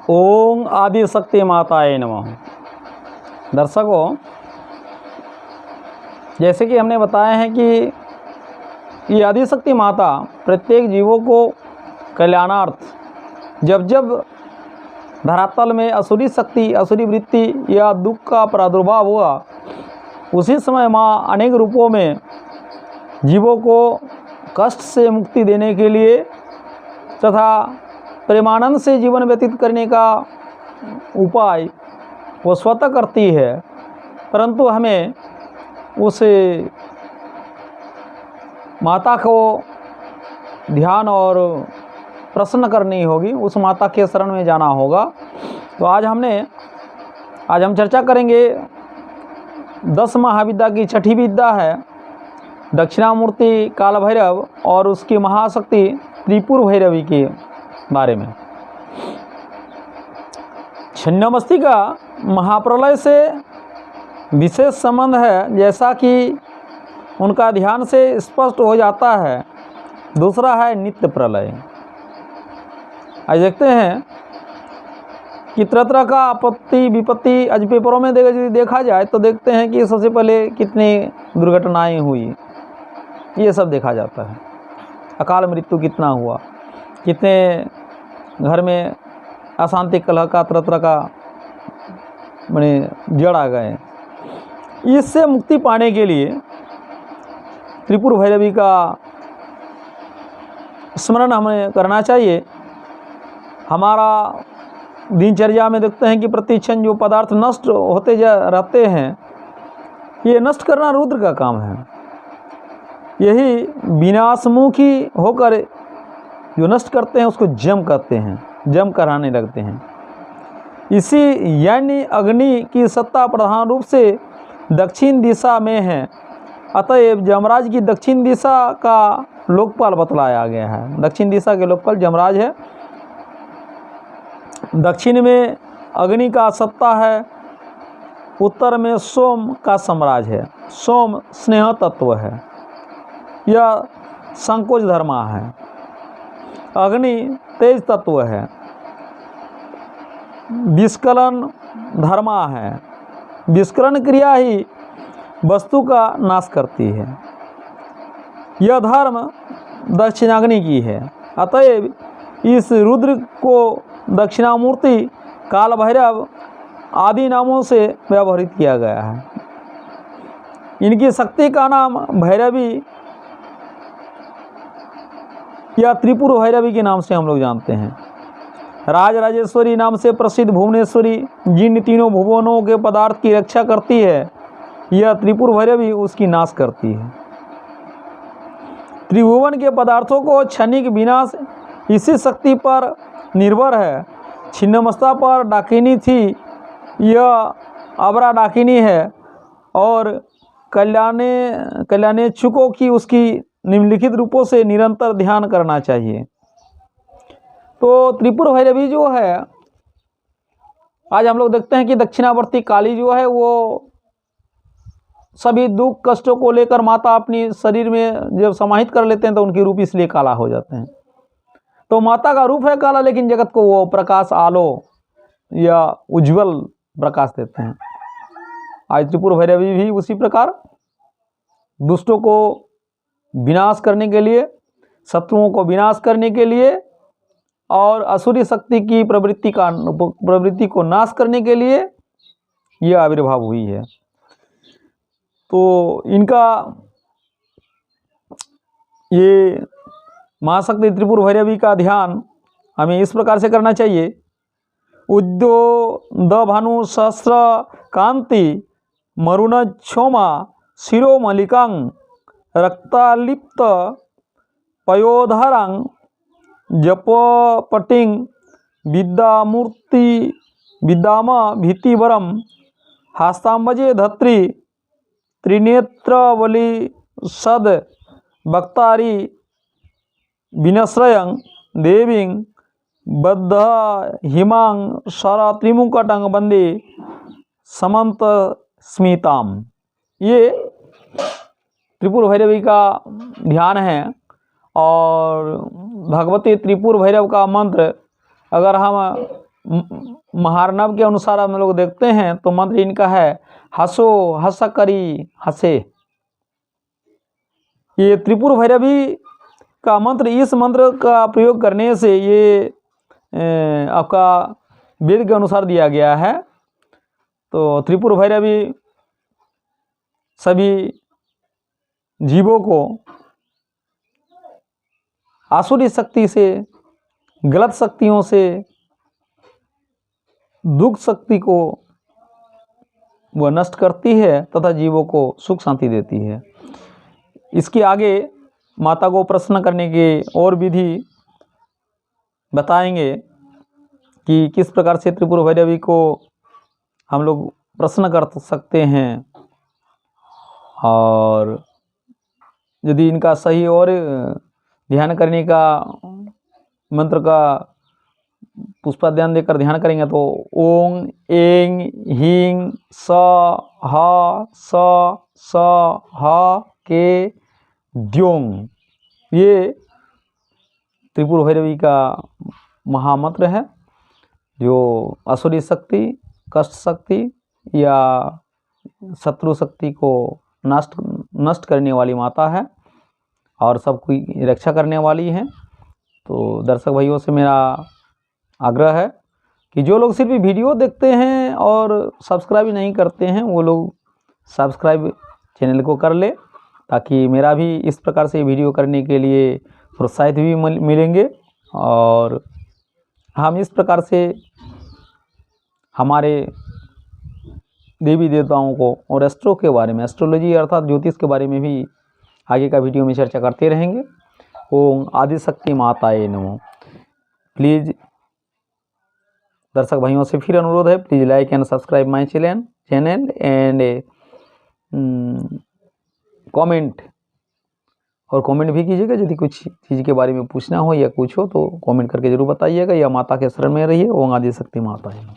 ओम आदि शक्ति माताए नमः। दर्शकों, जैसे कि हमने बताया है कि ये आदि शक्ति माता प्रत्येक जीवों को कल्याणार्थ जब जब धरातल में असुरी शक्ति, असुरी वृत्ति या दुख का प्रादुर्भाव हुआ, उसी समय माँ अनेक रूपों में जीवों को कष्ट से मुक्ति देने के लिए तथा प्रेमानंद से जीवन व्यतीत करने का उपाय वो स्वतः करती है। परंतु हमें उस माता को ध्यान और प्रसन्न करनी होगी, उस माता के शरण में जाना होगा। तो आज हम चर्चा करेंगे 10 महाविद्या की छठी विद्या है दक्षिणामूर्ति काल भैरव और उसकी महाशक्ति त्रिपुर भैरवी के बारे में। छिन्नमस्ती का महाप्रलय से विशेष संबंध है, जैसा कि उनका ध्यान से स्पष्ट हो जाता है। दूसरा है नित्य प्रलय। आज देखते हैं कि तरह तरह का आपत्ति विपत्ति आज पेपरों में देखा जाए तो देखते हैं कि सबसे पहले कितनी दुर्घटनाएं हुई, ये सब देखा जाता है। अकाल मृत्यु कितना हुआ, कितने घर में अशांति कलह का तरह तरह का जड़ आ गए। इससे मुक्ति पाने के लिए त्रिपुर भैरवी का स्मरण हमें करना चाहिए। हमारा दिनचर्या में देखते हैं कि प्रतिक्षण जो पदार्थ नष्ट होते रहते हैं, ये नष्ट करना रुद्र का काम है। यही विनाशमुखी होकर जो नष्ट करते हैं उसको जम कहते हैं, जम कराने लगते हैं। इसी यानी अग्नि की सत्ता प्रधान रूप से दक्षिण दिशा में है, अतएव यमराज की दक्षिण दिशा का लोकपाल बतलाया गया है। दक्षिण दिशा के लोकपाल यमराज है। दक्षिण में अग्नि का सत्ता है, उत्तर में सोम का साम्राज्य है। सोम स्नेह तत्व है, यह संकोच धर्मा है। अग्नि तेज तत्व है, विस्खलन धर्मा है। विस्खलन क्रिया ही वस्तु का नाश करती है। यह धर्म दक्षिणाग्नि की है। अतएव इस रुद्र को दक्षिणामूर्ति काल भैरव आदि नामों से व्यवहृत किया गया है। इनकी शक्ति का नाम भैरवी या त्रिपुर भैरवी के नाम से हम लोग जानते हैं। राजराजेश्वरी नाम से प्रसिद्ध भुवनेश्वरी जिन तीनों भुवनों के पदार्थ की रक्षा करती है, यह त्रिपुर भैरवी उसकी नाश करती है। त्रिभुवन के पदार्थों को क्षणिक विनाश इसी शक्ति पर निर्भर है। छिन्नमस्ता पर डाकिनी थी, यह अबरा डाकिनी है और कल्याणेच्छुकों की उसकी निम्नलिखित रूपों से निरंतर ध्यान करना चाहिए। तो त्रिपुर भैरवी जो है, आज हम लोग देखते हैं कि दक्षिणावर्ती काली जो है वो सभी दुख कष्टों को लेकर माता अपनी शरीर में जब समाहित कर लेते हैं तो उनके रूप इसलिए काला हो जाते हैं। तो माता का रूप है काला, लेकिन जगत को वो प्रकाश आलो या उज्जवल प्रकाश देते हैं। आज त्रिपुर भैरवी भी उसी प्रकार दुष्टों को विनाश करने के लिए, शत्रुओं को विनाश करने के लिए और असुरी शक्ति की प्रवृत्ति को नाश करने के लिए यह आविर्भाव हुई है। तो इनका ये महाशक्ति त्रिपुर भैरवी का ध्यान हमें इस प्रकार से करना चाहिए। उद्यो द भानु सहस्र कांति मरुण क्षोमा शिरो मलिकांग रक्तालिप्त पयोधरांग जपपटिंग विद्यामूर्ति विद्याम भीतिवरम हास्तांबजे धत्री त्रिनेत्रवली सद भक्तारी विनश्रयं देवीं बद्ध हिमांग शरा त्रिमुकटंग बंदे समंत स्मिताम। ये त्रिपुर भैरवी का ध्यान है और भगवती त्रिपुर भैरव का मंत्र अगर हम महार्णव के अनुसार हम लोग देखते हैं तो मंत्र इनका है हसो हस करी हसे। ये त्रिपुर भैरवी का मंत्र, इस मंत्र का प्रयोग करने से ये आपका वेद के अनुसार दिया गया है। तो त्रिपुर भैरवी सभी जीवों को आसुरी शक्ति से, गलत शक्तियों से, दुख शक्ति को वह नष्ट करती है तथा जीवों को सुख शांति देती है। इसके आगे माता को प्रसन्न करने के और विधि बताएंगे कि किस प्रकार से त्रिपुर भैरवी को हम लोग प्रसन्न कर सकते हैं, और यदि इनका सही और ध्यान करने का, मंत्र का पुष्पाध्यान देकर ध्यान करेंगे तो ओं एंग हींग स ह के द्योंग, ये त्रिपुर भैरवी का महामंत्र है, जो असुरी शक्ति, कष्ट शक्ति या शत्रु शक्ति को नष्ट करने वाली माता है और सबकी रक्षा करने वाली है। तो दर्शक भाइयों से मेरा आग्रह है कि जो लोग सिर्फ वीडियो देखते हैं और सब्सक्राइब नहीं करते हैं, वो लोग सब्सक्राइब चैनल को कर ले, ताकि मेरा भी इस प्रकार से वीडियो करने के लिए प्रोत्साहित भी मिलेंगे। और हम इस प्रकार से हमारे देवी देवताओं को और एस्ट्रो के बारे में, एस्ट्रोलॉजी अर्थात ज्योतिष के बारे में भी आगे का वीडियो में चर्चा करते रहेंगे। ओम आदिशक्ति माताए नमो। प्लीज़ दर्शक भाइयों से फिर अनुरोध है, please like and subscribe my channel and comment भी कीजिएगा। यदि कुछ चीज़ के बारे में पूछना हो या कुछ हो तो कमेंट करके ज़रूर बताइएगा। या माता के शरण में रहिए। ओम आदिशक्ति माताए नमो।